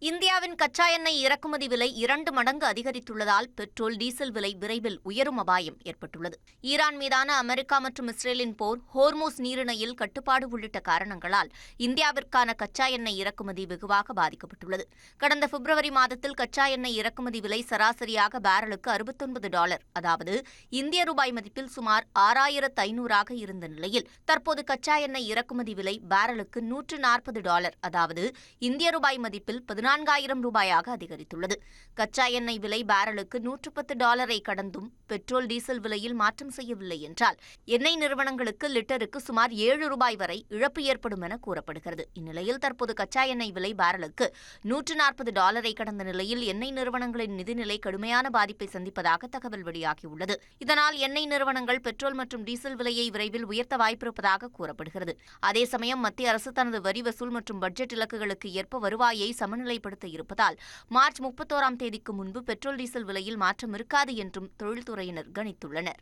இந்தியாவின் கச்சா எண்ணெய் இறக்குமதி விலை 2 மடங்கு அதிகரித்துள்ளதால் பெட்ரோல், டீசல் விலை விரைவில் உயரும் அபாயம் ஏற்பட்டுள்ளது. ஈரான் மீதான அமெரிக்கா மற்றும் இஸ்ரேலின் போர், ஹோர்மூஸ் நீரிணையில் கட்டுப்பாடு உள்ளிட்ட காரணங்களால் இந்தியாவிற்கான கச்சா எண்ணெய் இறக்குமதி வெகுவாக பாதிக்கப்பட்டுள்ளது. கடந்த பிப்ரவரி மாதத்தில் கச்சா எண்ணெய் இறக்குமதி விலை சராசரியாக பேரலுக்கு $69, அதாவது இந்திய ரூபாய் மதிப்பில் சுமார் $6,500 இருந்த நிலையில் தற்போது கச்சா எண்ணெய் இறக்குமதி விலை பேரலுக்கு $140, அதாவது இந்திய ரூபாய் மதிப்பில் $14,000 அதிகரித்துள்ளது. கச்சா எண்ணெய் விலை பேரலுக்கு $110 கடந்தும் பெட்ரோல், டீசல் விலையில் மாற்றம் செய்யவில்லை என்றால் எண்ணெய் நிறுவனங்களுக்கு லிட்டருக்கு சுமார் $7 வரை இழப்பு ஏற்படும் என கூறப்படுகிறது. இந்நிலையில் தற்போது கச்சா எண்ணெய் விலை பேரலுக்கு $140 கடந்த நிலையில் எண்ணெய் நிறுவனங்களின் நிதிநிலை கடுமையான பாதிப்பை சந்திப்பதாக தகவல் வெளியாகியுள்ளது. இதனால் எண்ணெய் நிறுவனங்கள் பெட்ரோல் மற்றும் டீசல் விலையை விரைவில் உயர்த்த வாய்ப்பிருப்பதாக கூறப்படுகிறது. அதே சமயம் மத்திய அரசு தனது வரி வசூல் மற்றும் பட்ஜெட் இலக்குகளுக்கு ஏற்ப வருவாயை சமநிலைப்படுத்த இருப்பதால் மார்ச் 31 தேதிக்கு முன்பு பெட்ரோல், டீசல் விலையில் மாற்றம் இருக்காது என்றும் தொழில்துறையினர் கணித்துள்ளனர்.